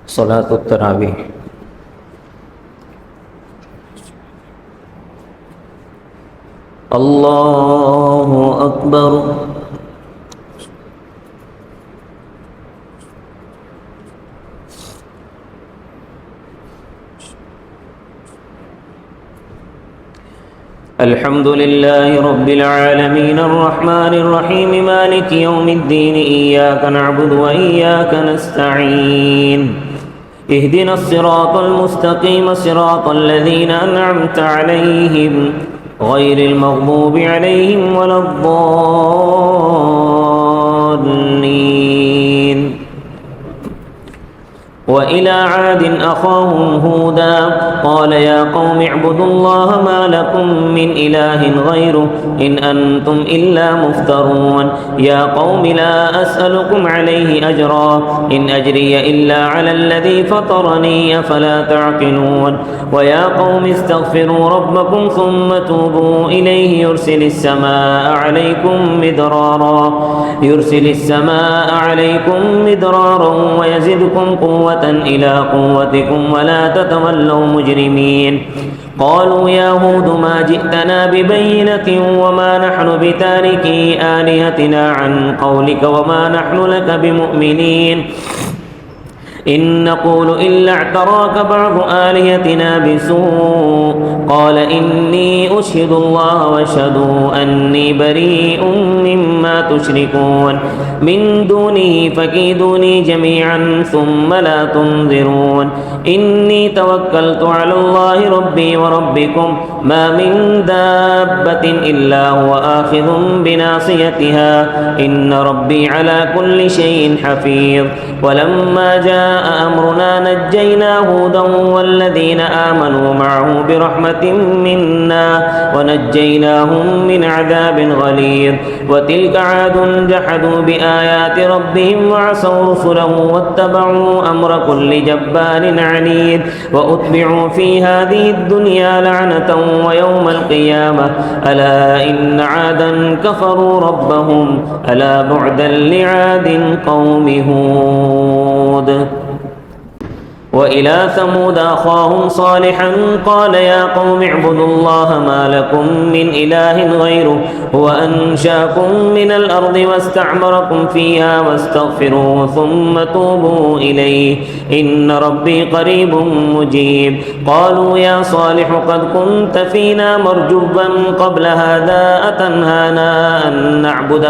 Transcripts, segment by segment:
صلاة التراويح الله أكبر الحمد لله رب العالمين الرحمن الرحيم مالك يوم الدين إياك نعبد وإياك نستعين اهدنا الصراط المستقيم صراط الذين أنعمت عليهم غير المغضوب عليهم ولا الضالين وإلى عاد أخاهم هودا قال يا قوم اعبدوا الله ما لكم من إله غيره إن أنتم إلا مفترون يا قوم لا أسألكم عليه أجرا إن أجري إلا على الذي فطرني أفلا تعقلون ويا قوم استغفروا ربكم ثم توبوا إليه يرسل السماء عليكم مدرارا ويزدكم قوة إلى قوتكم ولا تتولوا مجرمين قالوا يا هود ما جئتنا ببينة وما نحن بتاركي آلهتنا عن قولك وما نحن لك بمؤمنين إن نقول إلا اعتراك بعض آلهتنا بسوء قال إني أشهد الله واشهدوا أني بريء مما تشركون من دونه فكيدوني جميعا ثم لا تنظرون إني توكلت على الله ربي وربكم ما من دابة إلا هو آخذ بناصيتها إن ربي على كل شيء حفيظ ولما جاء أمرنا نجينا هودا والذين آمنوا معه برحمة منا ونجيناهم من عذاب غليظ وتلك عاد جحدوا بآيات ربهم وعصوا رسله واتبعوا أمر كل جبار عنيد وأتبعوا في هذه الدنيا لعنة ويوم القيامة ألا إن عادا كفروا ربهم ألا بعدا لعاد قوم هود وإلى ثمود أخاهم صالحا قال يا قوم اعبدوا الله ما لكم من إله غيره هو أنشأكم من الأرض واستعمركم فيها واستغفروه ثم توبوا إليه إن ربي قريب مجيب قالوا يا صالح قد كنت فينا مرجوا قبل هذا أتنهانا أن نعبد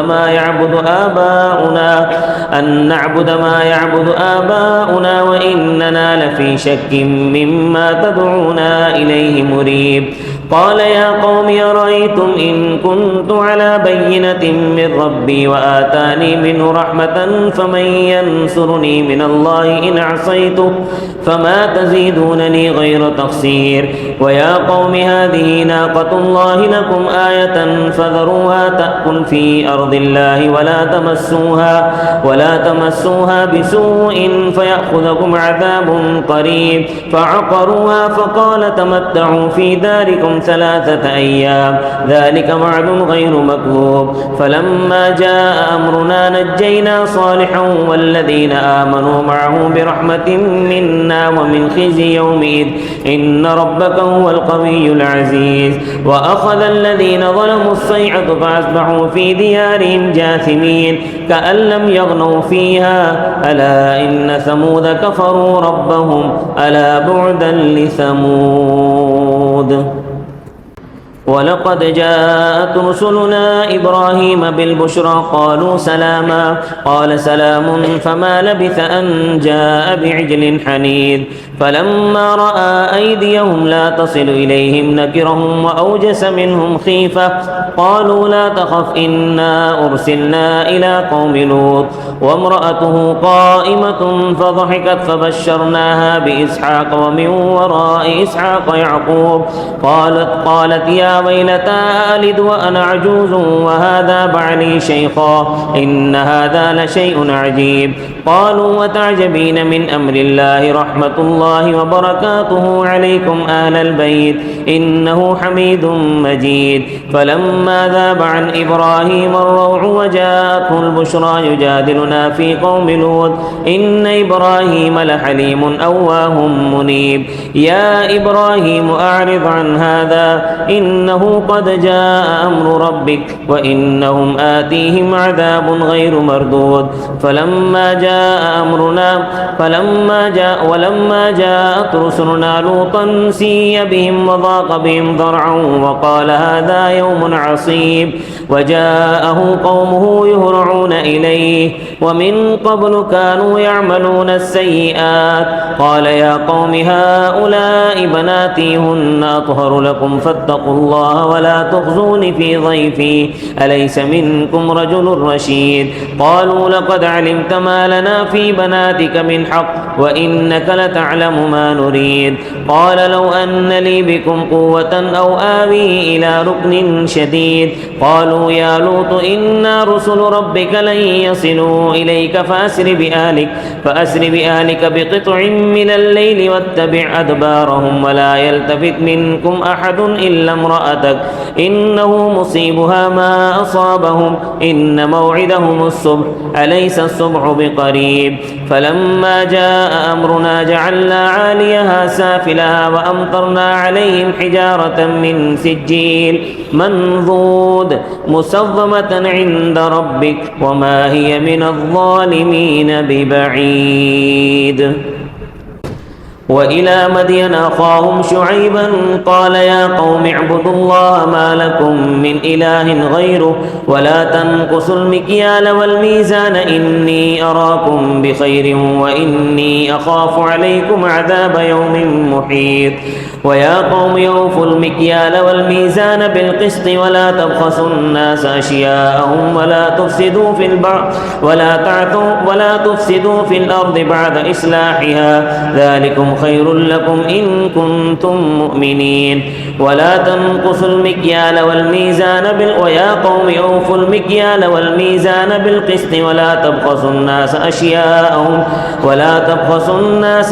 ما يعبد آباؤنا وإننا لفي شك مما تدعونا إليه مريب قال يا قوم أرأيتم إن كنت على بينة من ربي وآتاني منه رحمة فمن ينصرني من الله إن عصيته فما تزيدونني غير تقصير ويا قوم هذه ناقة الله لكم آية فذروها تأكل في أرض الله ولا تمسوها بسوء فيأخذكم عذاب قريب فعقروها فقال تمتعوا في داركم 3 أيام ذلك وعد غير مكذوب فلما جاء أمرنا نجينا صالحا والذين آمنوا معه برحمة منا ومن خزي يومئذ إن ربك هو القوي العزيز وأخذ الذين ظلموا الصيحة فأصبحوا في ديارهم جاثمين كأن لم يغنوا فيها ألا إن ثمود كفروا ربهم ألا بعدا لثمود ولقد جاءت رسلنا إبراهيم بالبشرى قالوا سلاما قال سلام فما لبث أن جاء بعجل حنيذ فلما رأى أيديهم لا تصل إليهم نكرهم وأوجس منهم خيفة قالوا لا تخف إنا أرسلنا إلى قوم لوط وامرأته قائمة فضحكت فبشرناها بإسحاق ومن وراء إسحاق يعقوب قالت يا يا ويلتى ألد وأنا عجوز وهذا بعلي شيخا إن هذا لشيء عجيب قالوا وتعجبين من أمر الله رحمة الله وبركاته عليكم آل البيت إنه حميد مجيد فلما ذاب عن إبراهيم الروع وجاءته البشرى يجادلنا في قوم لوط إن إبراهيم لحليم أواه منيب يا إبراهيم أعرض عن هذا إنه قد جاء أمر ربك وإنهم آتيهم عذاب غير مردود ولما جاءت رسلنا لوطا سيء بهم وضاق بهم ذرعا وقال هذا يوم عصيب وجاءه قومه يهرعون إليه ومن قبل كانوا يعملون السيئات قال يا قوم هؤلاء بناتي هن أطهر لكم فاتقوا الله ولا تخزون في ضيفي أليس منكم رجل رشيد قالوا لقد علمت ما لنا في بناتك من حق وإنك لتعلم ما نريد قال لو أن لي بكم قوة أو آوي إلى ركن شديد قالوا يا لوط إنا رسل ربك لن يصلوا إليك فأسر بأهلك بقطع من الليل واتبع أدبارهم ولا يلتفت منكم أحد إلا امرأتك إنه مصيبها ما أصابهم إن موعدهم الصبح أليس الصبح بقريب فلما جاء أمرنا جعلنا عاليها سافلها وأمطرنا عليهم حجارة من سجيل منضود مسومة عند ربك وما هي من الظالمين ببعيد وإلى مدين أخاهم شعيبا قال يا قوم اعبدوا الله ما لكم من إله غيره ولا تنقصوا المكيال والميزان إني أراكم بخير وإني أخاف عليكم عذاب يوم محيط ويا قوم أوفوا المكيال والميزان بالقسط ولا تبخسوا الناس أشياءهم ولا تفسدوا في الأرض بعد إصلاحها ذلكم خير لكم إن كنتم مؤمنين ولا تنقصوا المكيال والميزان ويا قوم أوفوا المكيال والميزان بالقسط ولا تبخسوا الناس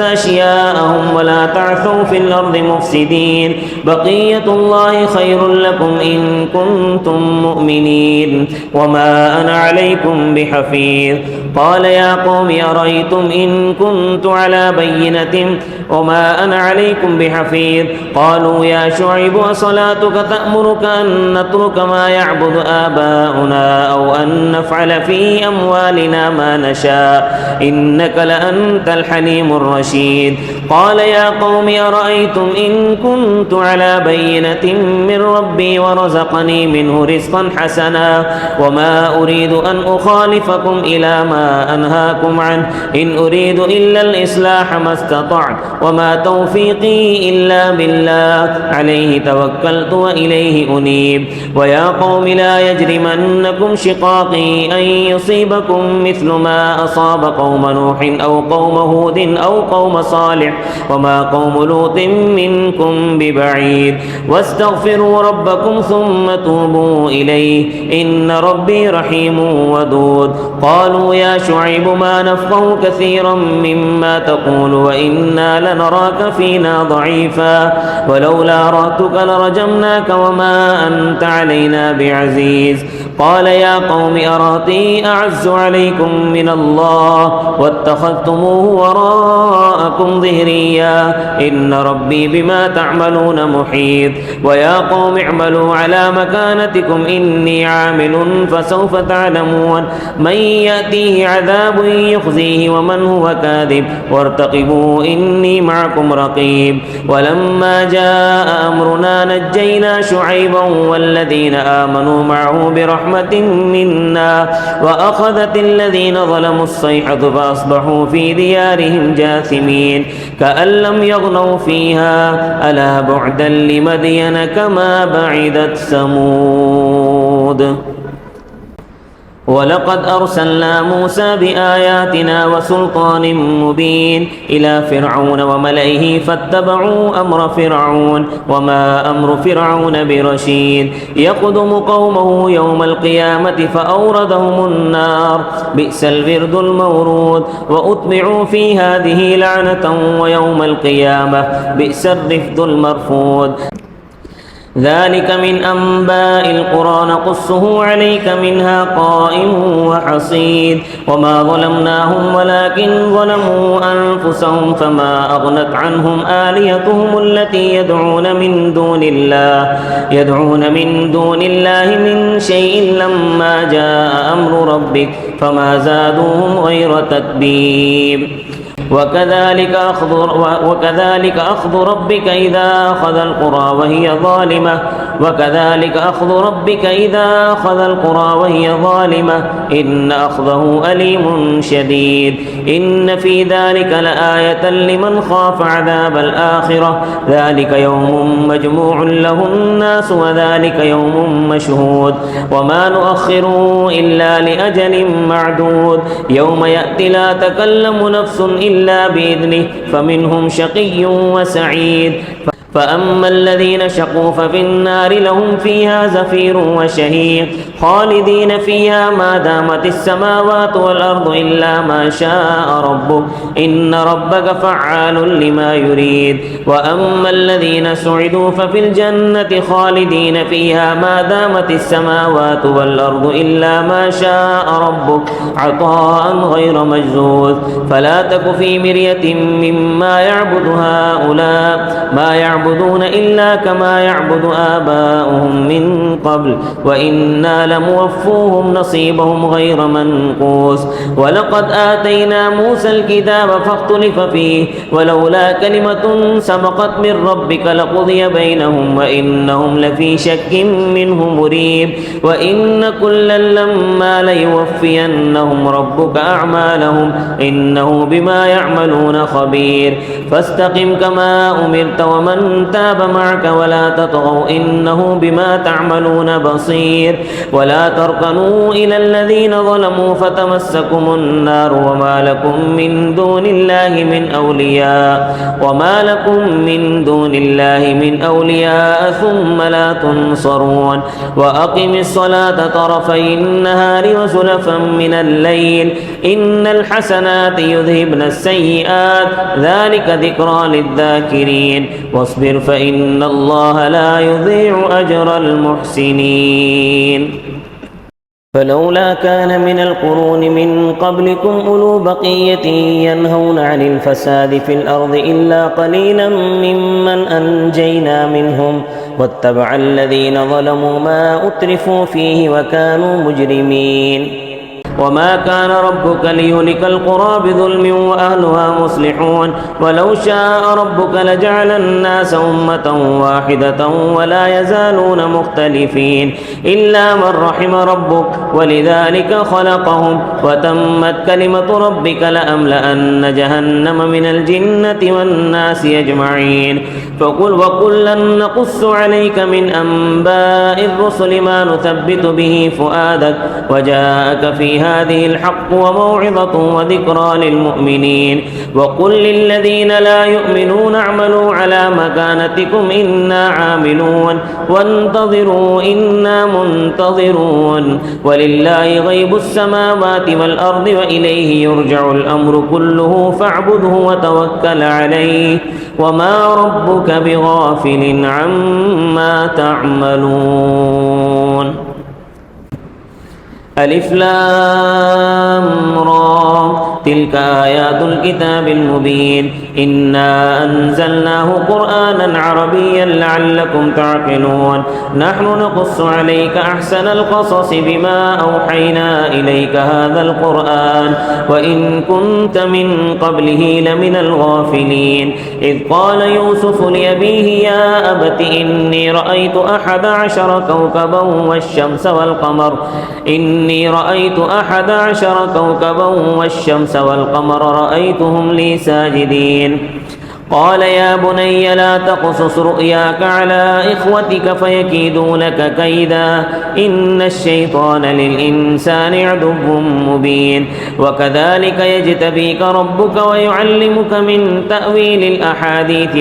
أشياءهم ولا تعثوا في الأرض مفسدين بقية الله خير لكم إن كنتم مؤمنين وما أنا عليكم بحفيظ قال يا قوم أرأيتم إن كنت على بينة وما أنا عليكم بحفيظ قالوا يا شعيب أصلاتك تأمرك أن نترك ما يعبد آباؤنا أو أن نفعل في أموالنا ما نشاء إنك لأنت الحليم الرشيد قال يا قوم أرأيتم إن كنت على بينة من ربي ورزقني منه رزقا حسنا وما أريد أن أخالفكم إلى ما أنهاكم عنه إن أريد إلا الإصلاح ما استطعت وما توفيقي إلا بالله عليه توكلت وإليه أنيب ويا قوم لا يجرمنكم شقاقي أن يصيبكم مثل ما أصاب قوم نوح أو قوم هود أو قوم صالح وما قوم لوط منكم ببعيد واستغفروا ربكم ثم توبوا إليه إن ربي رحيم ودود قالوا يا شعيب ما نفقه كثيرا مما تقول وإنا لنراك فينا ضعيفا ولولا رهتك لرجمناك وما أنت علينا بعزيز قال يا قوم أرهطي أعز عليكم من الله واتخذتموه وراءكم ظهريا إن ربي بما تعملون محيط ويا قوم اعملوا على مكانتكم إني عامل فسوف تعلمون من يأتيه عذاب يخزيه ومن هو كاذب وارتقبوا إني معكم رقيب ولما جاء أمرنا نجينا شعيبا والذين آمنوا معه برحمة منا وأخذت الذين ظلموا الصيحة فأصبحوا في ديارهم جاثمين كأن لم يغنوا فيها ألا بعدا لمدين كما بعدت ثمود ولقد أرسلنا موسى بآياتنا وسلطان مبين إلى فرعون وملئه فاتبعوا أمر فرعون وما أمر فرعون برشيد يقدم قومه يوم القيامة فأوردهم النار بئس الورد المورود وأتبعوا في هذه لعنة ويوم القيامة بئس الرفد المرفود ذلك من أنباء القرى نقصه عليك منها قائم وحصيد وما ظلمناهم ولكن ظلموا أنفسهم فما أغنت عنهم آلهتهم التي يدعون من دون الله من شيء لما جاء أمر ربك فما زادوهم غير تتبيب وكذلك أخذ ربك إذا أخذ القرى وهي ظالمة إن أخذه أليم شديد إن في ذلك لآية لمن خاف عذاب الآخرة ذلك يوم مجموع له الناس وذلك يوم مشهود وما نؤخره إلا لأجل معدود يوم يأتي لا تكلم نفس إلا بإذنه فمنهم شقي وسعيد فأما الذين شقوا ففي النار لهم فيها زفير وشهيق خالدين فيها ما دامت السماوات والأرض إلا ما شاء ربك إن ربك فعال لما يريد وأما الذين سعدوا ففي الجنة خالدين فيها ما دامت السماوات والأرض إلا ما شاء ربك عطاء غير مجزوز فلا تك في مرية مما يعبد هؤلاء ما يعبدون إلا كما يعبد آباؤهم من قبل وإنا لموفوهم نصيبهم غير منقوص ولقد آتينا موسى الكتاب فاختلف فيه ولولا كلمة سبقت من ربك لقضي بينهم وإنهم لفي شك منه مريب وإن كلا لما ليوفينهم ربك أعمالهم إنه بما يعملون خبير فاستقم كما أمرت ومن تاب معك ولا تطغوا إنه بما تعملون بصير ولا تركنوا إلى الذين ظلموا فتمسكم النار وما لكم من دون الله من أولياء ثم لا تنصرون وأقم الصلاة طرفي النهار وزلفا من الليل إن الحسنات يذهبن السيئات ذلك ذكرى للذاكرين واصبر فإن الله لا يضيع أجر المحسنين فلولا كان من القرون من قبلكم أولو بقية ينهون عن الفساد في الأرض إلا قليلا ممن أنجينا منهم واتبع الذين ظلموا ما أترفوا فيه وكانوا مجرمين وما كان ربك ليهلك القرى بظلم وأهلها مصلحون ولو شاء ربك لجعل الناس أمة واحدة ولا يزالون مختلفين إلا من رحم ربك ولذلك خلقهم وتمت كلمة ربك لأملأن جهنم من الجنة والناس أجمعين وكلا نقص عليك من أنباء الرسل ما نثبت به فؤادك وجاءك في هذه الحق وموعظة وذكرى للمؤمنين وقل للذين لا يؤمنون اعملوا على مكانتكم إنا عاملون وانتظروا إنا منتظرون ولله غيب السماوات والأرض وإليه يرجع الأمر كله فاعبده وتوكل عليه وما ربك بغافل عما تعملون ألف لام را تلك آيات الكتاب المبين إنا أنزلناه قرآنا عربيا لعلكم تعقلون نحن نقص عليك أحسن القصص بما أوحينا إليك هذا القرآن وإن كنت من قبله لمن الغافلين إذ قال يوسف لأبيه يا أبت إني رأيت 11 كوكبا والشمس والقمر رأيتهم لي ساجدين قال يا بني لا تقصص رؤياك على إخوتك فيكيدوا لك كيدا إن الشيطان للإنسان عدو مبين وكذلك يجتبيك ربك ويعلمك من تأويل الأحاديث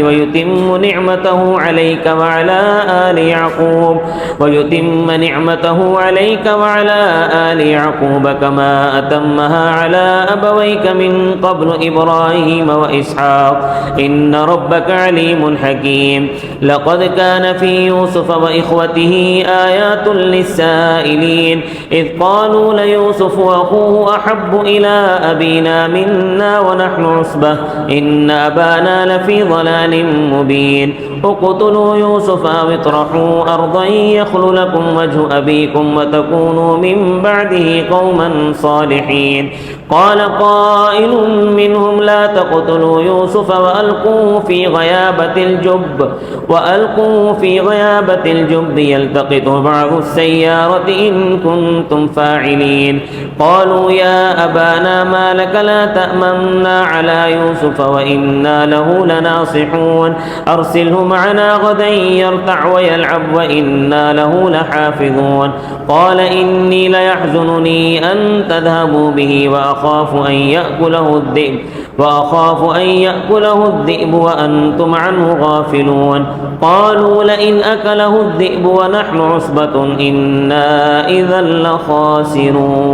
ويتم نعمته عليك وعلى آل يعقوب كما أتمها على أبويك من قبل إبراهيم وإسحاق إن ربك عليم حكيم لقد كان في يوسف وإخوته آيات للسائلين إذ قالوا ليوسف وأخوه أحب إلى أبينا منا ونحن عصبة إن أبانا لفي ضلال مبين اقتلوا يوسف أو اطرحوا أرضا يخل لكم وجه أبيكم وتكونوا من بعده قوما صالحين قال قائل منهم لا تقتلوا يوسف وألقوه في غيابة الجب يلتقطه بعض السيارة إن كنتم فاعلين قالوا يا أبانا ما لك لا تأمنا على يوسف وإنا له لناصحون أرسله معنا غدا يرتع ويلعب وإنا له لحافظون قال إني ليحزنني أن تذهبوا به وأخاف أن يأكله الذئب وأنتم عنه غافلون قالوا لئن أكله الذئب ونحن عصبة إنا إذا لخاسرون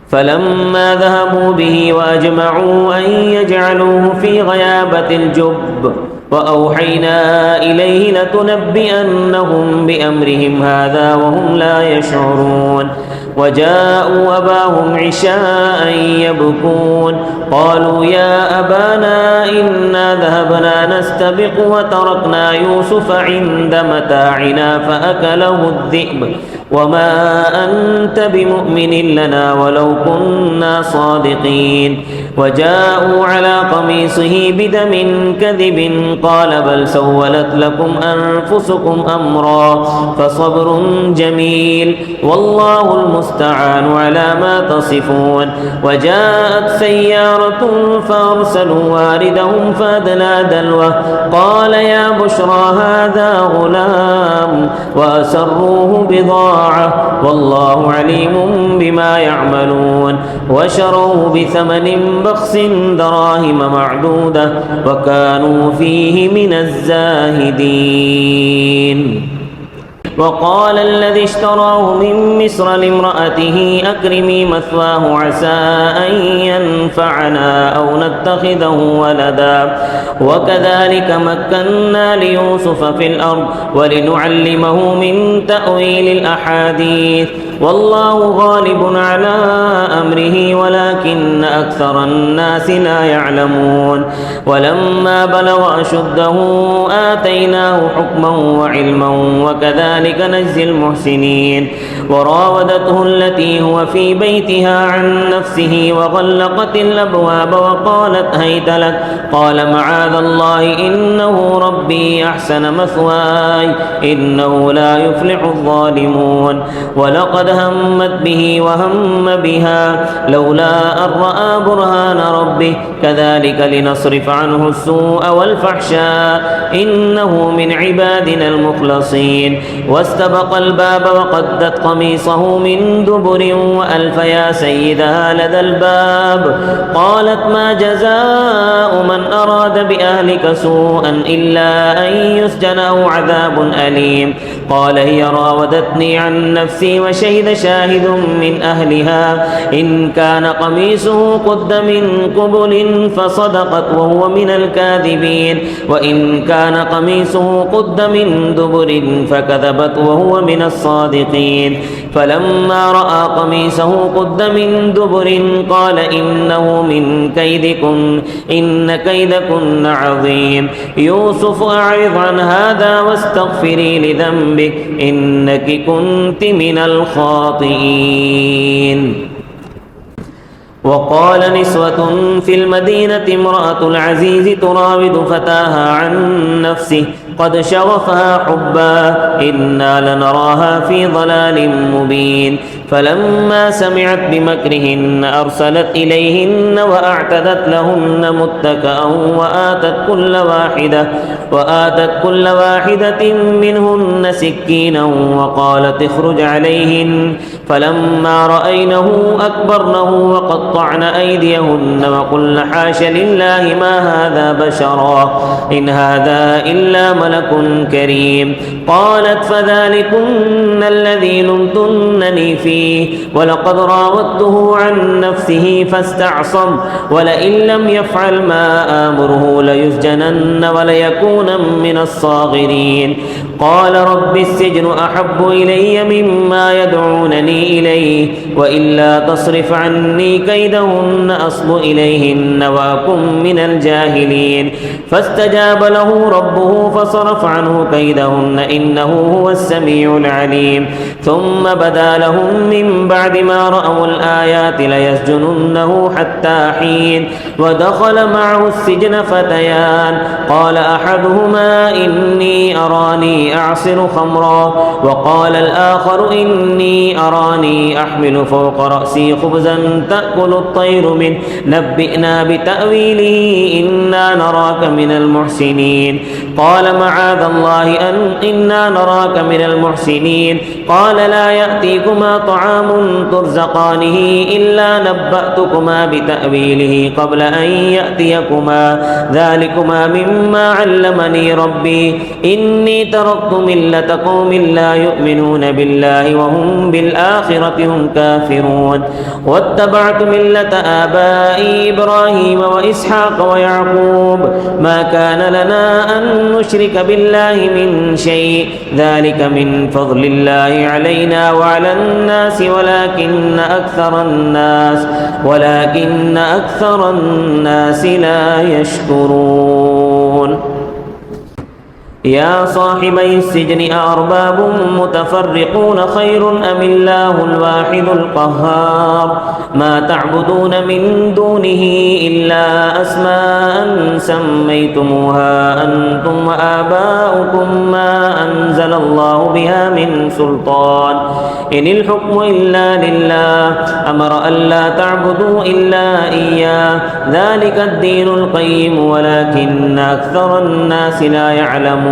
فلما ذهبوا به وأجمعوا أن يجعلوه في غيابة الجب وأوحينا إليه لتنبئنهم بأمرهم هذا وهم لا يشعرون وجاءوا أباهم عشاء يبكون قالوا يا أبانا إنا ذهبنا نستبق وتركنا يوسف عند متاعنا فأكله الذئب وما أنت بمؤمن لنا ولو كنا صادقين وجاءوا على قميصه بدم كذب قال بل سولت لكم أنفسكم أمرا فصبر جميل والله المستعان على ما تصفون وجاءت سيارة فأرسلوا واردهم فأدلى دلوه قال يا بشرى هذا غلام وأسروه بضاعة والله عليم بما يعملون وشروه بثمن بخس دراهم معدودة وكانوا فيه من الزاهدين وقال الذي اشتراه من مصر لامرأته أكرمي مثواه عسى أن ينفعنا أو نتخذه ولدا وكذلك مكنا ليوسف في الأرض ولنعلمه من تأويل الأحاديث والله غالب على أمره ولكن أكثر الناس لا يعلمون ولما بلغ أشده آتيناه حكما وعلما وكذلك نجزي المحسنين وراودته التي هو في بيتها عن نفسه وغلقت الأبواب وقالت هيت لك قال معاذ الله إنه ربي أحسن مثواي إنه لا يفلح الظالمون ولقد همت به وهم بها لولا أن رأى برهان ربه كذلك لنصرف عنه السوء والفحشاء إنه من عبادنا المخلصين واستبق الباب وقدت قميصه من دبر وألف يا سيدها لدى الباب قالت ما جزاء من أراد بأهلك سوءا إلا أن يسجن أو عذاب أليم قال هي راودتني عن نفسي وشهد شاهد من أهلها إن كان قميصه قد من قبل فصدقت وهو من الكاذبين وإن كان قميصه قد من دبر فكذبت وهو من الصادقين فلما رأى قميصه قد من دبر قال إنه من كيدكن إن كيدكن عظيم يوسف أعرض عن هذا واستغفري لذنبك إنك كنت من الخاطئين وقال نسوة في المدينة امرأة العزيز تراود فتاها عن نفسه قد شغفها حبا إنا لنراها في ضلال مبين فلما سمعت بمكرهن أرسلت إليهن وأعتدت لهن متكأ وآتت كل واحدة منهن سكينا وقالت اخرج عليهن فلما رأينه أكبرنه وقطعن أيديهن وقلن حاش لله ما هذا بشرا إن هذا إلا ملك كريم قالت فذلكن الذي لمتنني فيه ولقد راودته عن نفسه فاستعصم ولئن لم يفعل ما آمره ليسجنن وليكون من الصاغرين قال رب السجن أحب إلي مما يدعونني إليه وإلا تصرف عني كيدهن أصب إليهن وأكن من الجاهلين فاستجاب له ربه فصرف عنه كيدهن إنه هو السميع العليم ثم بدا لهم من بعد ما رأوا الآيات ليسجننه حتى حين ودخل معه السجن فتيان قال أحدهما إني أراني أعصر خمرا وقال الآخر إني أراني أحمل فوق رأسي خبزا تأكل الطير منه نبئنا بتأويله إنا نراك من المحسنين قال معاذ الله إنا نراك من المحسنين قال لا يأتيكما طعام ترزقانه إلا نبأتكما بتأويله قبل أن يأتيكما ذلكما مما علمني ربي إني تركت ملة قوم لا يؤمنون بالله وهم بالآخرة هم كافرون واتبعت ملة آبائي إبراهيم وإسحاق ويعقوب ما كان لنا أن نشرك بالله من شيء ذلك من فضل الله علينا وعلى الناس ولكن أكثر الناس لا يشكرون يا صاحبي السجن أأرباب متفرقون خير أم الله الواحد القهار ما تعبدون من دونه إلا أسماء سميتموها أنتم وآباؤكم ما أنزل الله بها من سلطان إن الحكم إلا لله أمر ألا تعبدوا إلا إياه ذلك الدين القيم ولكن أكثر الناس لا يعلمون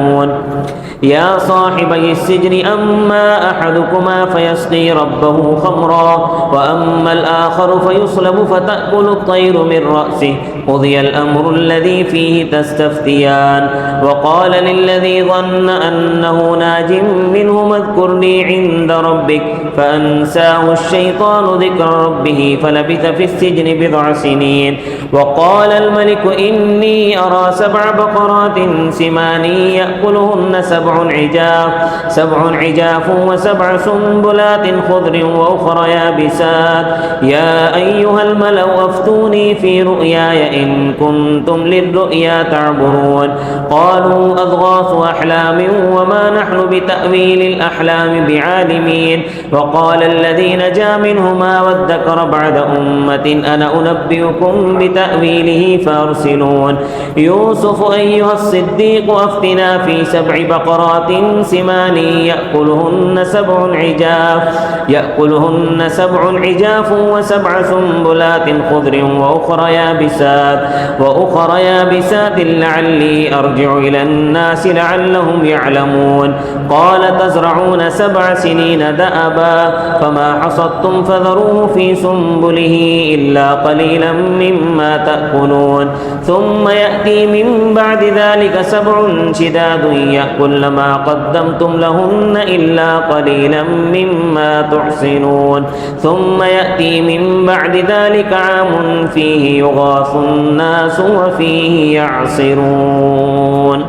يا صاحبي السجن أما أحدكما فيسقي ربه خمرا وأما الآخر فيصلب فتأكل الطير من رأسه قضي الأمر الذي فيه تستفتيان وقال للذي ظن أنه ناج منه اذكرني عند ربك فأنساه الشيطان ذكر ربه فلبث في السجن بضع سنين وقال الملك إني أرى 7 بقرات سمان يأكلهن 7 عجاف و7 سنبلات خضر وأخرى يابسات يا أيها الملأ أفتوني في رؤياي إن كنتم للرؤيا تعبرون قالوا أضغاث أحلام وما نحن بتأويل الأحلام بعالمين وقال الذي نجا منهما وادكر بعد أمة أنا أنبئكم بتأويله فارسلون يوسف أيها الصديق أفتنا في 7 بقرات سمان يأكلهن 7 عجاف و7 سنبلات خضر وأخرى يابسات لعلي أرجع إلى الناس لعلهم يعلمون قال تزرعون 7 سنين دأبا فما حصدتم فذروه في سنبله إلا قليلا مما تأكلون ثم يأتي من بعد ذلك 7 شداد يأكل ما قدمتم لهن إلا قليلا مما تحصنون ثم يأتي من بعد ذلك عام فيه يغاث الناس وفيه يعصرون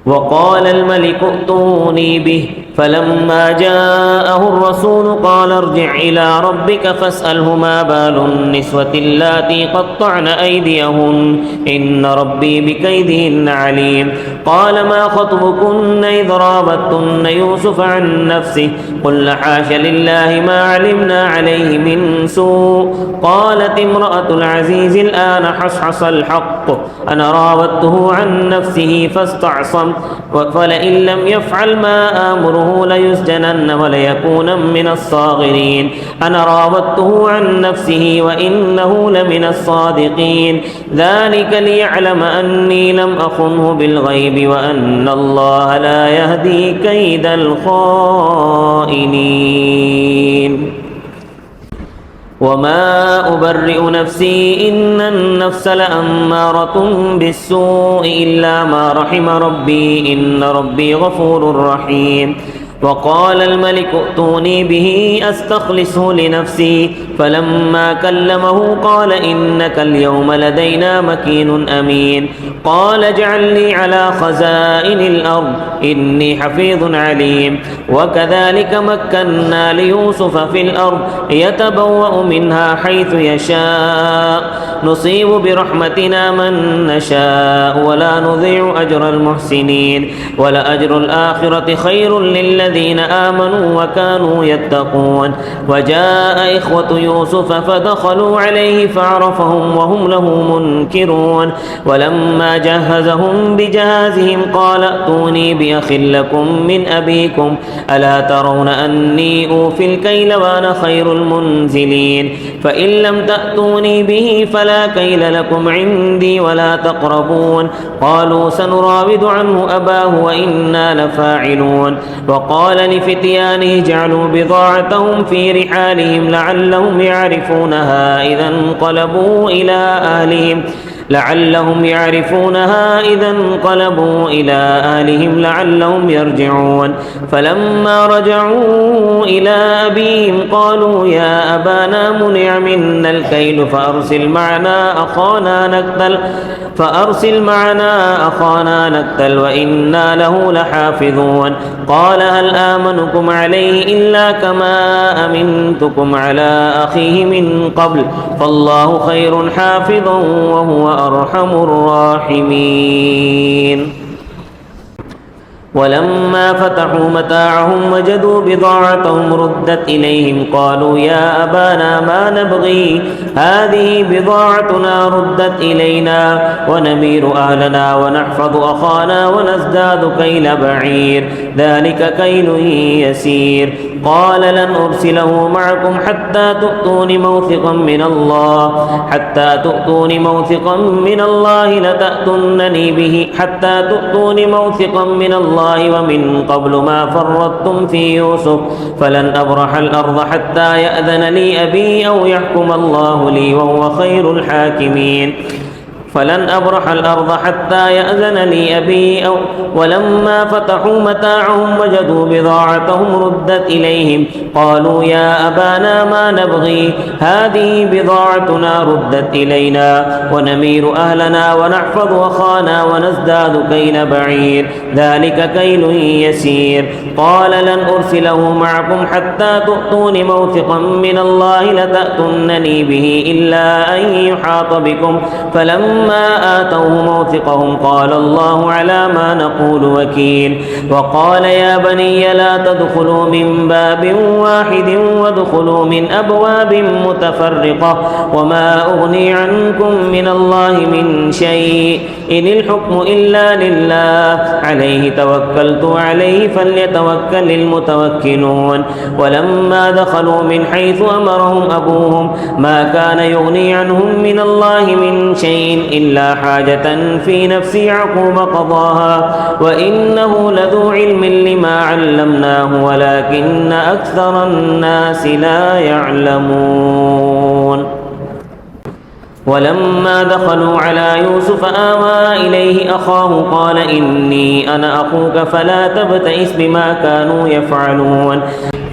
وقال الملك ائتوني به فلما جاءه الرسول قال ارجع إلى ربك فاسأله ما بال النسوة اللاتي قطعن أيديهن إن ربي بكيدهن عليم قال ما خطبكن إذ راوتن يوسف عن نفسه قلن حاش لله ما علمنا عليه من سوء قالت امرأة العزيز الآن حصحص الحق أنا راودته عن نفسه فاستعصم فلئن لم يفعل ما آمره ليسجنن وليكون من الصاغرين أنا راودته عن نفسه وإنه لمن الصادقين ذلك ليعلم أني لم أخنه بالغيب وأن الله لا يهدي كيد الخائنين وما أبرئ نفسي إن النفس لأمارة بالسوء إلا ما رحم ربي إن ربي غفور رحيم وقال الملك ائتوني به أستخلصه لنفسي فلما كلمه قال إنك اليوم لدينا مكين أمين قال اجعلني على خزائن الأرض إني حفيظ عليم وكذلك مكنا ليوسف في الأرض يتبوأ منها حيث يشاء نصيب برحمتنا من نشاء ولا نضيع أجر المحسنين ولأجر الآخرة خير للذين آمنوا وكانوا يتقون وجاء إخوة يوسف فدخلوا عليه فعرفهم وهم له منكرون ولما جهزهم بجهازهم قال ائتوني بأخ لكم من أبيكم ألا ترون أني أوفي الكيل وأنا خير المنزلين فإن لم تأتوني به فلا كيل لكم عندي ولا تقربون قالوا سنراود عنه أباه وإنا لفاعلون وقال لفتيانه اجعلوا بضاعتهم في رحالهم لعلهم يعرفونها إذا انقلبوا إلى أهلهم لعلهم يرجعون فلما رجعوا إلى أبيهم قالوا يا أبانا منع منا الكيل فأرسل معنا أخانا نكتل وإنا له لحافظون قال هل آمنكم عليه إلا كما أمنتكم على أخيه من قبل فالله خير حافظا وهو أرحم الراحمين ولما فتحوا متاعهم وجدوا بضاعتهم ردت إليهم قالوا يا أبانا ما نبغي هذه بضاعتنا ردت إلينا ونمير أهلنا ونحفظ أخانا ونزداد كيل بعير ذلك كيل يسير قال لن أرسله معكم حتى تؤتون موثقا من الله لتأتونني به حتى تؤتون موثقا من الله ومن قبل ما فرطتم في يوسف فلن أبرح الأرض حتى يأذن لي أبي أو يحكم الله لي وهو خير الحاكمين ولما فتحوا متاعهم وجدوا بضاعتهم ردت إليهم قالوا يا أبانا ما نبغي هذه بضاعتنا ردت إلينا ونمير أهلنا ونحفظ أخانا ونزداد كيل بعير ذلك كيل يسير قال لن أرسله معكم حتى تؤتون موثقا من الله لتأتونني به إلا أن يحاط بكم فلما آتوه موثقهم قال الله على ما نقول وكيل وقال يا بني لا تدخلوا من باب واحد وادخلوا من أبواب متفرقة وما أغني عنكم من الله من شيء إن الحكم إلا لله عليه توكلت وعليه فليتوكل المتوكلون ولما دخلوا من حيث أمرهم أبوهم ما كان يغني عنهم من الله من شيء إلا حاجة في نفس يعقوب قضاها وإنه لذو علم لما علمناه ولكن أكثر الناس لا يعلمون ولما دخلوا على يوسف آوى إليه أخاه قال إني أنا أخوك فلا تبتئس بما كانوا يفعلون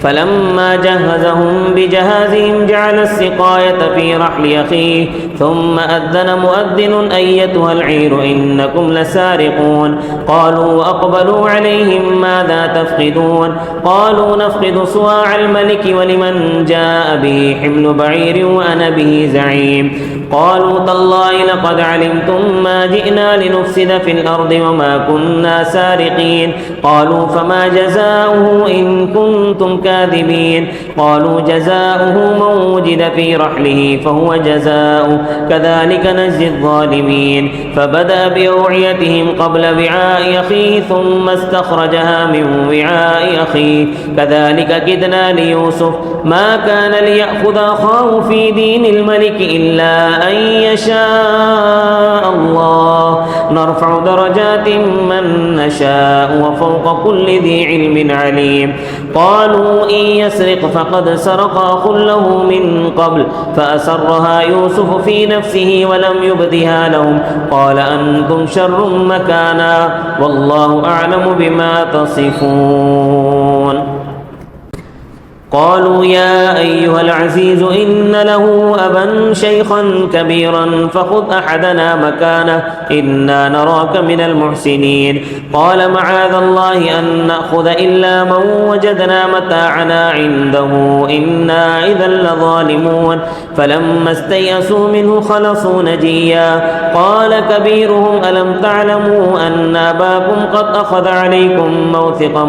فلما جهزهم بجهازهم جعل السقاية في رحل أخيه ثم أذن مؤذن أيتها العير إنكم لسارقون قالوا وأقبلوا عليهم ماذا تفقدون قالوا نفقد صواع الملك ولمن جاء به حمل بعير وأنا به زعيم قالوا تالله لقد علمتم ما جئنا لنفسد في الأرض وما كنا سارقين قالوا فما جزاؤه إن كنتم كاذبين قالوا جزاؤه من وجد في رحله فهو جزاؤه كذلك نجزي الظالمين فبدأ بأوعيتهم قبل وعاء أخيه ثم استخرجها من وعاء أخيه كذلك كدنا ليوسف ما كان ليأخذ أخاه في دين الملك إلا أن يشاء الله نرفع درجات من نشاء وفوق كل ذي علم عليم قالوا إن يسرق فقد سرق أخ له من قبل فأسرها يوسف في نفسه ولم يبدها لهم قال أنتم شر مكانا والله أعلم بما تصفون قالوا يا أيها العزيز إن له أبا شيخا كبيرا فخذ أحدنا مكانه إنا نراك من المحسنين قال معاذ الله أن نأخذ إلا من وجدنا متاعنا عنده إنا إذا لظالمون فلما استيئسوا منه خلصوا نجيا قال كبيرهم ألم تعلموا أن أباكم قد أخذ عليكم موثقا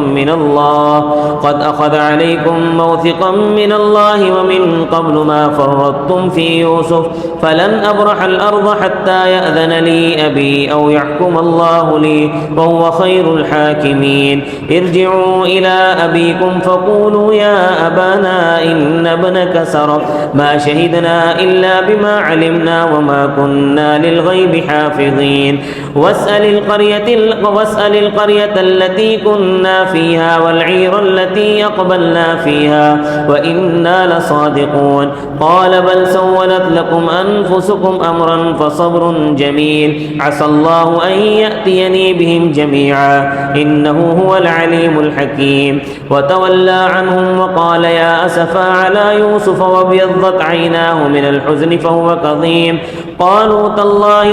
موثقا من الله ومن قبل ما فرطتم في يوسف فلن أبرح الأرض حتى يأذن لي أبي أو يحكم الله لي وهو خير الحاكمين ارجعوا إلى أبيكم فقولوا يا أبانا إن ابنك سرق ما شهدنا إلا بما علمنا وما كنا للغيب حافظين واسأل القرية التي كنا فيها والعير التي أقبلنا فيها وإنا لصادقون قال بل سولت لكم أنفسكم أمرا فصبر جميل عسى الله أن يأتيني بهم جميعا إنه هو العليم الحكيم وتولى عنهم وقال يا أسفا على يوسف وابيضت عيناه من الحزن فهو كظيم قالوا تالله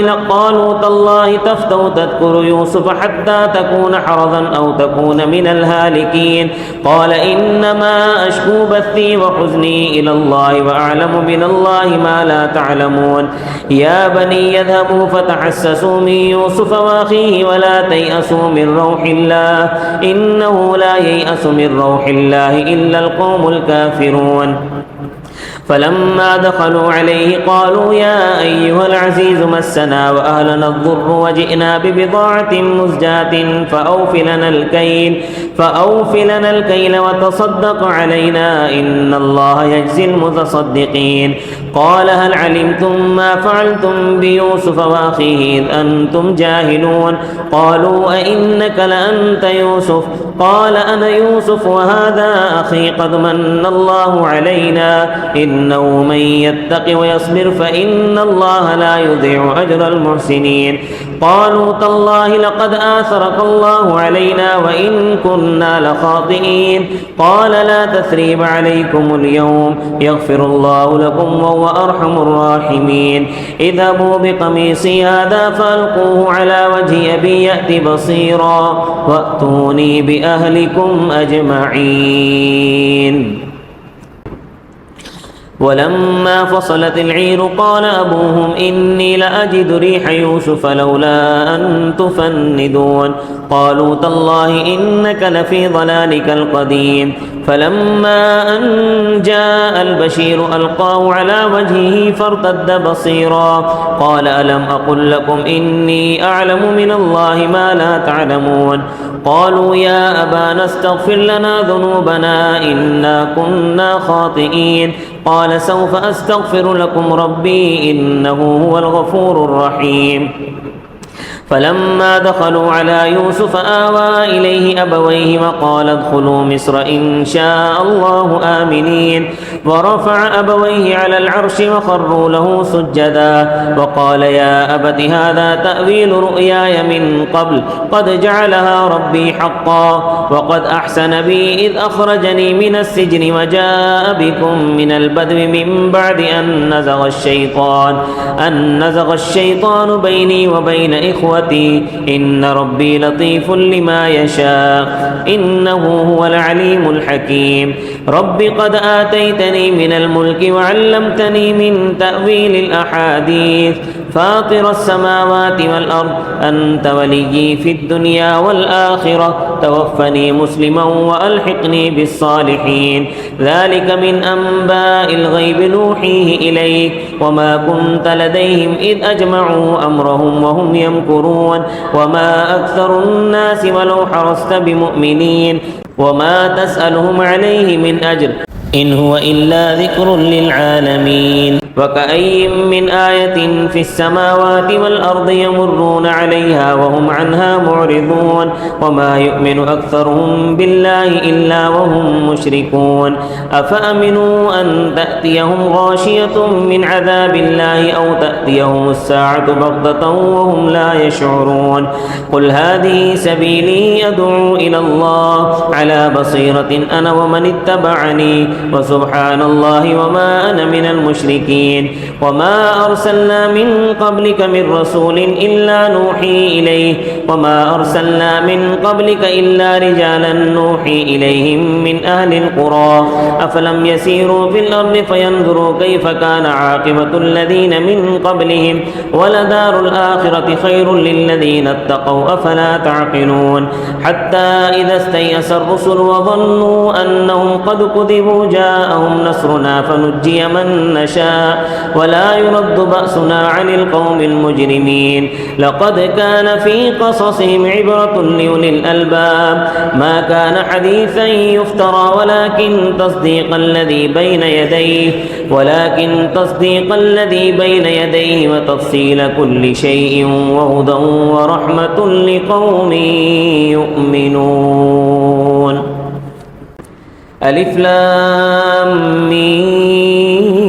تفتو تذكر يوسف حتى تكون حرضا أو تكون من الهالكين قال إنما أشكو بثي وحزني إلى الله وأعلم من الله ما لا تعلمون يا بني يذهبوا فتحسسوا من يوسف وأخيه ولا تيأسوا من روح الله إنه لا ييأس من روح الله إلا القوم الكافرون فلما دخلوا عليه قالوا يا أيها العزيز مسنا وأهلنا الضر وجئنا ببضاعة مزجاة فأوف لنا الكيل وتصدق علينا إن الله يجزي المتصدقين قال هل علمتم ما فعلتم بيوسف وأخيه إذ أنتم جاهلون قالوا أئنك لأنت يوسف قال أنا يوسف وهذا أخي قد من الله علينا إنه من يتق ويصبر فإن الله لا يضيع أجر المحسنين قالوا تالله لقد آثرك الله علينا وإن كنا لخاطئين قال لا تثريب عليكم اليوم يغفر الله لكم وهو أرحم الراحمين اذهبوا بقميصي هذا فألقوه على وجه أبي يأت بصيرا وأتوني بأهلكم أجمعين ولما فصلت العير قال أبوهم إني لأجد ريح يوسف لولا أن تفندون قالوا تالله إنك لفي ضلالك القديم فلما أن جاء البشير ألقاه على وجهه فارتد بصيرا قال ألم أقل لكم إني أعلم من الله ما لا تعلمون قالوا يا أبانا استغفر لنا ذنوبنا إنا كنا خاطئين قال سوف أستغفر لكم ربي إنه هو الغفور الرحيم فلما دخلوا على يوسف آوى إليه أبويه وقال ادخلوا مصر إن شاء الله آمنين ورفع أبويه على العرش وخروا له سجدا وقال يا أبت هذا تأويل رؤياي من قبل قد جعلها ربي حقا وقد أحسن بي إذ أخرجني من السجن وجاء بكم من البدو من بعد أن نزغ الشيطان بيني وبين إخوتي إن ربي لطيف لما يشاء إنه هو العليم الحكيم رب قد آتيتني من الملك وعلمتني من تأويل الأحاديث فاطر السماوات والأرض أنت وليي في الدنيا والآخرة توفني مسلما وألحقني بالصالحين ذلك من أنباء الغيب نوحيه إليك وما كنت لديهم إذ أجمعوا أمرهم وهم يمكرون وما أكثر الناس ولو حرصت بمؤمنين وما تسألهم عليه من أجر إن هو إلا ذكر للعالمين وكأي من آية في السماوات والأرض يمرون عليها وهم عنها معرضون وما يؤمن أكثرهم بالله إلا وهم مشركون أفأمنوا أن تأتيهم غاشية من عذاب الله أو تأتيهم الساعة بغتة وهم لا يشعرون قل هذه سبيلي أدعو إلى الله على بصيرة أنا ومن اتبعني وسبحان الله وما أنا من المشركين وما أرسلنا من قبلك من رسول إلا نوحي إليه وما أرسلنا من قبلك إلا رجالا نوحي إليهم من أهل القرى أفلم يسيروا في الأرض فينظروا كيف كان عاقبة الذين من قبلهم ولدار الآخرة خير للذين اتقوا أفلا تعقلون حتى إذا استيأس الرسل وظنوا أنهم قد كذبوا جاءهم نصرنا فنجي من نشاء ولا يرد بأسنا عن القوم المجرمين لقد كان في قصصهم عبرة لأولي الألباب ما كان حديثا يفترى ولكن تصديق الذي بين يديه وتفصيل كل شيء وهدى ورحمة لقوم يؤمنون ألف لام ميم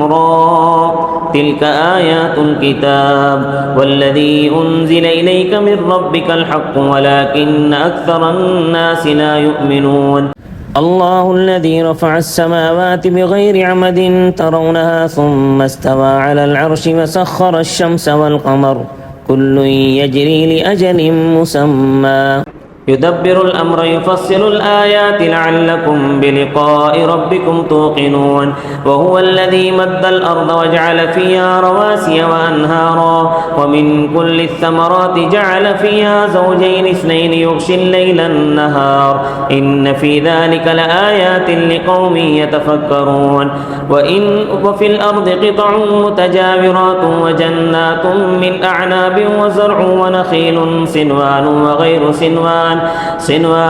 را تلك آيات الكتاب والذي أنزل إليك من ربك الحق ولكن أكثر الناس لا يؤمنون الله الذي رفع السماوات بغير عمد ترونها ثم استوى على العرش وسخر الشمس والقمر كل يجري لأجل مسمى يدبر الأمر يفصل الآيات لعلكم بلقاء ربكم توقنون وهو الذي مد الأرض وجعل فيها رواسي وأنهارا ومن كل الثمرات جعل فيها زوجين اثنين يغشي الليل النهار إن في ذلك لآيات لقوم يتفكرون وفي الأرض قطع متجاورات وجنات من أعناب وزرع ونخيل صنوان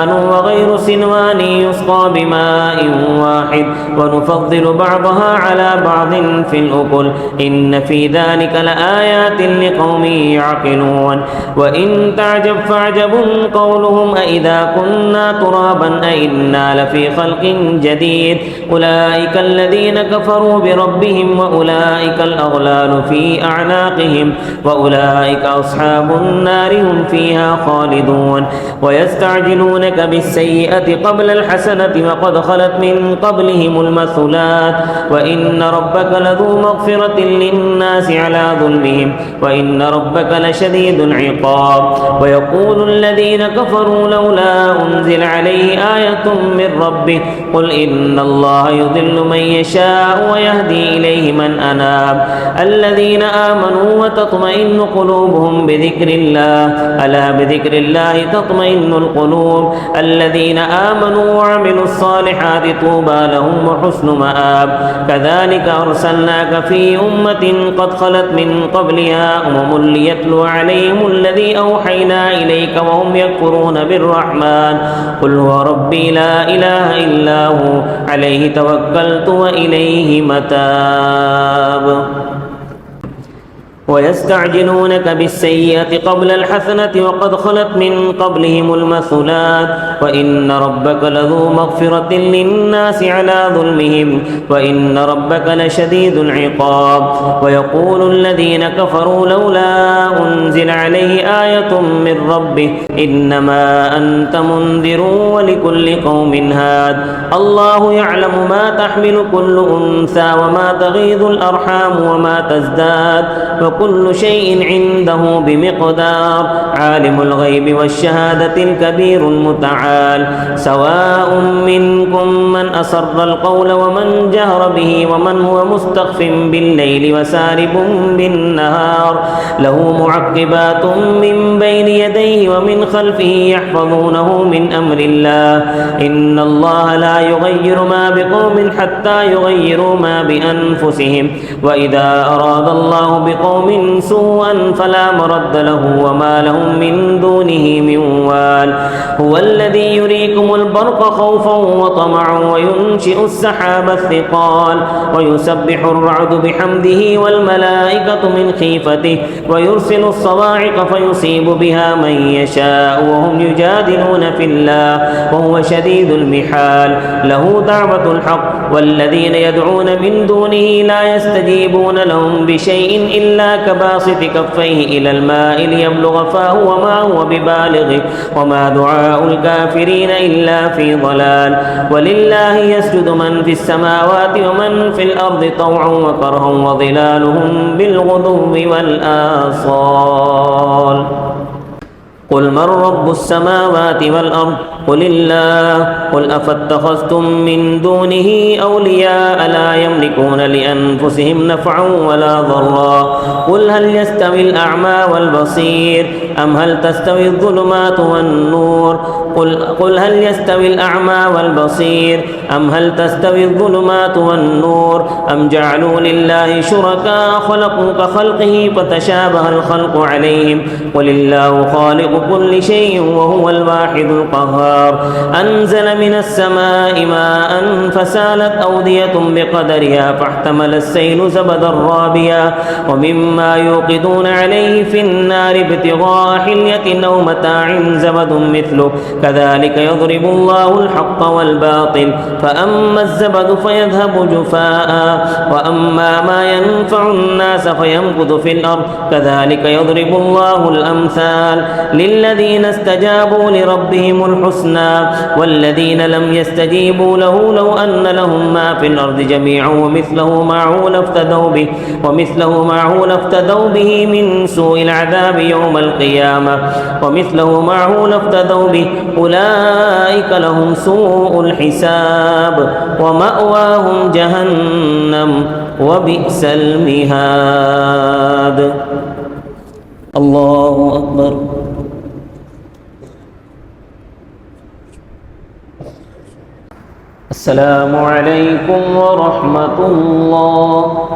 وغير صنوان يسقى بماء واحد ونفضل بعضها على بعض في الأكل إن في ذلك لآيات لقوم يعقلون وإن تعجب فاعجب قولهم أإذا كنا ترابا أإنا لفي خلق جديد أولئك الذين كفروا بربهم وأولئك الأغلال في أعناقهم وأولئك أصحاب النار هم فيها خالدون ويستعجلونك بالسيئة قبل الحسنة وقد خلت من قبلهم المثلات وإن ربك لذو مغفرة للناس على ظلمهم وإن ربك لشديد العقاب ويقول الذين كفروا لولا أنزل عليه آية من ربه قل إن الله يضل من يشاء ويهدي إليه من أناب الذين آمنوا وتطمئن قلوبهم بذكر الله ألا بذكر الله تطمئن القلوب الذين آمنوا وعملوا الصالحات طوبى لهم وحسن مآب كذلك أرسلناك في أمة قد خلت من قبلها ليتلو عليهم الذي أوحينا إليك وهم يكفرون بالرحمن قل هو ربي لا إله إلا هو عليه توكلت وإليه متاب ويستعجلونك بالسيئة قبل الحسنة وقد خلت من قبلهم المثلات وإن ربك لذو مغفرة للناس على ظلمهم وإن ربك لشديد العقاب ويقول الذين كفروا لولا أنزل عليه آية من ربه إنما أنت منذر ولكل قوم هاد الله يعلم ما تحمل كل أنثى وما تغيض الأرحام وما تزداد وكل شيء عنده بمقدار عالم الغيب والشهادة الكبير المتعال سواء منكم من أسر القول ومن جهر به ومن هو مستخف بالليل وسارب بالنهار له معقبات من بين يديه ومن خلفه يحفظونه من أمر الله إن الله لا يغير ما بقوم حتى يغيروا ما بأنفسهم وإذا أراد الله بقوم سوءا فلا مرد له وما لهم من دونه من وال هو الذي يريكم البرق خوفا وطمعا وينشئ السحاب الثقال ويسبح الرعد بحمده والملائكة من خيفته ويرسل الصواعق فيصيب بها من يشاء وهم يجادلون في الله وهو شديد المحال له دعوة الحق والذين يدعون من دونه لا يستجيبون لهم بشيء إلا كباسط كفيه إلى الماء ليبلغ فاه وما هو ببالغه وما دعاء الكافرين إلا في ضلال ولله يسجد من في السماوات ومن في الأرض طوعا وكرها وظلالهم بالغدو والآصال قل من رب السماوات والأرض قل الله قل أفاتخذتم من دونه أولياء لا يملكون لأنفسهم نفعا ولا ضرا قل هل يستوي الأعمى والبصير أم هل تستوي الظلمات والنور قل هل يستوي الأعمى والبصير أم هل تستوي الظلمات والنور أم جعلوا لله شركاء خلقوا كخلقه فتشابه الخلق عليهم قل الله خالق كل شيء وهو الواحد القهار أنزل من السماء ماء فسالت أودية بقدرها فاحتمل السيل زبدا رابيا ومما يوقدون عليه في النار ابتغاء حلية أو متاع زبد مثله كذلك يضرب الله الحق والباطل فأما الزبد فيذهب جفاء وأما ما ينفع الناس فيمكث في الأرض كذلك يضرب الله الأمثال للذين استجابوا لربهم الحسنى والذين لم يستجيبوا له لو أن لهم ما في الأرض جميعا ومثله معه لافتدوا به من سوء العذاب يوم القيامة أولئك لهم سوء الحساب ومأواهم جهنم وبئس المهاد الله أكبر السلام عليكم ورحمة الله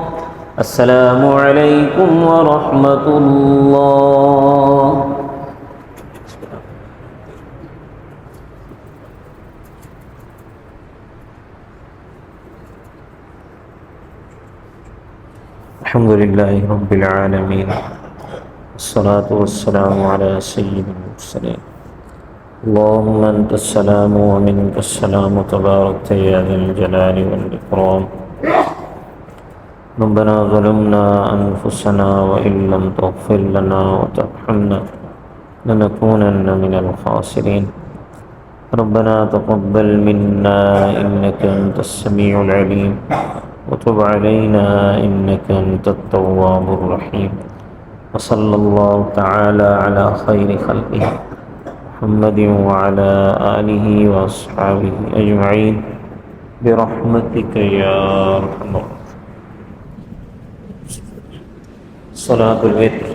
السلام عليكم ورحمة الله الحمد لله رب العالمين والصلاة والسلام على سيد المرسلين اللهم أنت السلام ومنك السلام تباركت يا ذا الجلال والإكرام ربنا ظلمنا أنفسنا وإن لم تغفر لنا وترحمنا لنكونن من الخاسرين ربنا تقبل منا إنك أنت السميع العليم وتب علينا إنك أنت التواب الرحيم وصلى الله تعالى على خير خلقه محمد وعلى آله وأصحابه أجمعين برحمتك يا أرحم الراحمين صلاة الوتر